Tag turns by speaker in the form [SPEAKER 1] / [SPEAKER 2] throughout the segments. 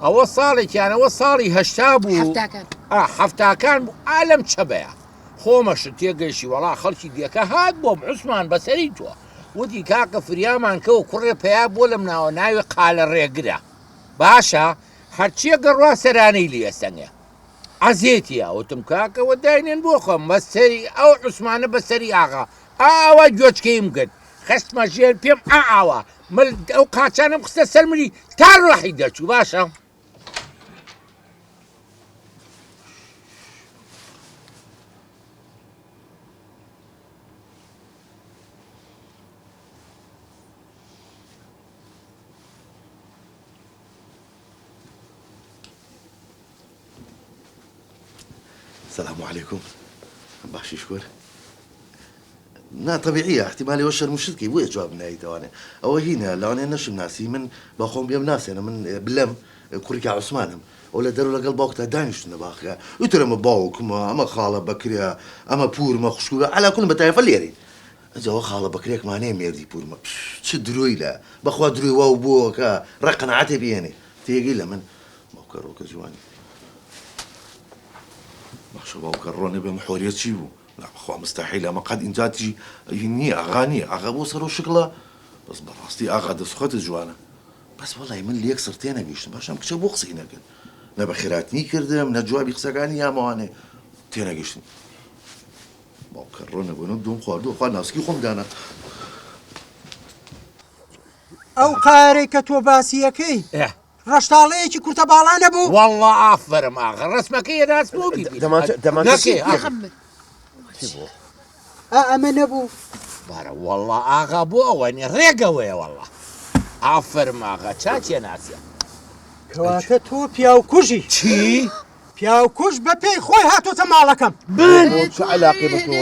[SPEAKER 1] ئەوە ساڵێکیانەوە ساڵی هەشتا بوو هەفتاکان بوو ئالەم چەبەیە خۆمەشت تێگەیشی وەڵا خەڵکی دیەکە هات بۆم عوسمان بەسەری تۆ وتی کاکە فریامان کەوە کوڕێ پیا بۆ لەم ناوە ناوی قالە ڕێگرە باشە هەرچیە گەڕوا سەرانەی لێسەنگێ عەزێتیە وتم کاکەوە داینێن بۆ خۆم بەسەری ئەو عوسمانە بەسەری ئاغا ئاوا گوێچکەیم کرد خستمە ژێر پێم ئاوا ئەو قاچانم خستە سەرمری تا ڕاحی دەچوو باشە
[SPEAKER 2] السلام عليكم باشي شكور نا طبيعية احتمالي وشر مشركي ويا جواب نهاية وانا او هنا لو انا نشم ناسي من باخون بيم ناسي انا من بلم كوريكا عثمانهم ولا داروا لقلب وقتها دانش نباخا يترى ما باوك اما خالة بكريا اما بور ما خشكورة على كل بتاعي فليري اجا خالة بكريك ما نيم يردي بور ما تشدروي لا باخوا دروي واو بوكا رقنا عتبي يعني تيجي له من موكروك جواني شباب كروني بمحوريات شيبو لا اخوة مستحيل اما قد انتاجي يني اغاني اغا وصلوا شكله بس براستي اغا دسخت جوانا بس والله من اللي يكسر تينا قيشت باش امك شبو خصينا كن نبا خيراتني كردم نجوابي خسقاني يا مواني تينا قيشت باو كروني بندوم خواردو خوا ناس كي خم دانا
[SPEAKER 3] او قاريكة وباسيكي ڕەشتاڵەیەکی کورتە باڵا نەبوو
[SPEAKER 1] وەڵڵا ئافرم ئاغا ڕسمەکەی ناس بۆ
[SPEAKER 3] ئەمە نەبوو
[SPEAKER 1] بارە وەڵڵا ئاغا بۆ ئەوەنی ڕێگەوەیە وەڵڵا ئافرم ئاغا چاچیە ناسیە
[SPEAKER 3] کەواتە تۆ پیاوکوژی
[SPEAKER 1] چی؟
[SPEAKER 3] پیاوکوژ بە پێی خۆی هاتۆتە ماڵەکەم
[SPEAKER 2] چه علاقی بە تۆ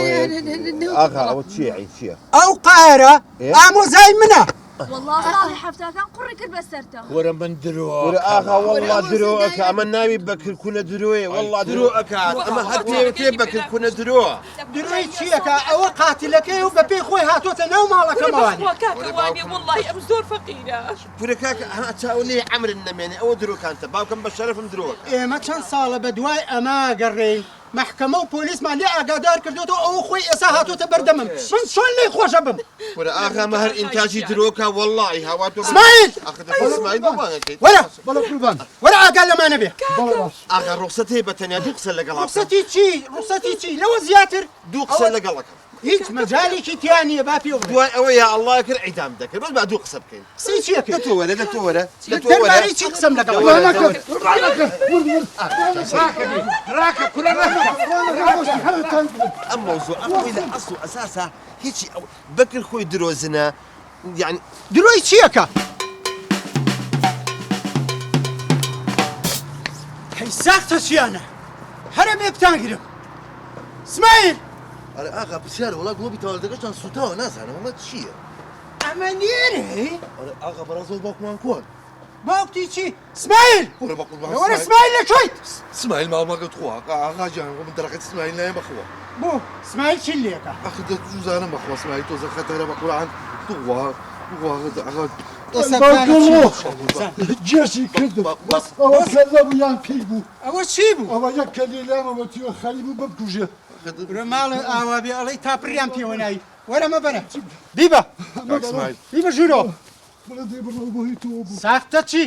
[SPEAKER 2] ئاغا ئەوە چیە
[SPEAKER 3] ئەو قارە ئامۆزای منە
[SPEAKER 4] والله صاحي حفتها كان قري كل بسرته
[SPEAKER 1] ورا من دروك
[SPEAKER 2] ورا اخا والله دروك اما ناوي بكر كنا دروي والله دروك اما هاتي بكر كنا دروي
[SPEAKER 3] چیەکە ئەوە قاتلەکەی و بەپێی خۆی هاتۆتە ناو ماڵەکەمەوانی
[SPEAKER 5] کاکەوانی والله ئەم زۆر فەقیرە
[SPEAKER 2] پورە کاکە چاولی عەمر نەمێنێ ئەوە دروکانتە باوکەم بە شەرەفم درۆک
[SPEAKER 3] ئێمە چەند ساڵە بە دوای ئەمە گەڕێین محکەمە و پۆلیسمان لێ ئاگادار کردوەوە ئەوە خۆی ئێستا هاتۆتە بەردەمم من چۆن لێی خۆشە بم
[SPEAKER 2] پورە ئاغا مە هەر ئینتاژی درۆکە والله هاواتۆ
[SPEAKER 3] اسماعیل
[SPEAKER 2] اسماعیل باباکەی
[SPEAKER 3] وەرە وەرە ئاگا لەمانە بێ
[SPEAKER 2] ئاغا ڕوخسەت هەیە بە تەنیا دوو قسە لەگەڵ
[SPEAKER 3] ڕوخسەتی چی لەوە زیاتر
[SPEAKER 2] دوو قسە لەگەڵەکە
[SPEAKER 3] هیچ مەجاالێکی تیان نییە با پێ
[SPEAKER 2] دوای ئەوە یا ئەڵڵا کرد ئەیدام دەکرد بەس با دوو قسە بکەین
[SPEAKER 3] قسەی چیەکە
[SPEAKER 2] لە تۆ وەرە لە تۆ وەرە
[SPEAKER 3] دەربارەی چی قسەم لەگەڵ
[SPEAKER 2] ئەم مەوزوع ئەمەوەی لە ئەسڵ و ئەساسا هیچی بەکر خۆی درۆزنە یعنی
[SPEAKER 3] درۆی چیەکە؟ هەی ساختە چیانە هەرە بێ بتانگرم اسماعیل
[SPEAKER 2] ئاغا پرسیارە وڵا گڵۆبی تەواردەکەشتان سوتاوە نازانم ئەمە چییە؟
[SPEAKER 3] ئەمە نێرێ؟
[SPEAKER 2] ئاغا بەڕاستەوە باوکمان کۆن
[SPEAKER 3] باوکتی چی؟ اسماعیل وەرە اسماعیل لەکوێیت؟
[SPEAKER 2] اسماعیل ماڵمەکەت خوا ئاغا جان من دەرەقەت اسماعیل نایە بەخوا
[SPEAKER 3] بۆ اسماعیل چی لێکە؟
[SPEAKER 2] ئەخ دەجوزانم بەخوا اسماعیل تۆزە خەتەرە بە قورعان تووا ئاغا
[SPEAKER 6] جێشی کردم ئەوە کەلە بوویان پێی بوو
[SPEAKER 3] ئەوە چی بوو؟
[SPEAKER 6] ئەوە یەک کەلی لامەوە تیوە خەلی بوو ببکوژێ
[SPEAKER 3] برە ماڵە ئاوا بێ ئەڵەی تاپڕیان پێوە ناوی وەرە مەبەرە بیبە بیبە ژوورۆ ساختە چی؟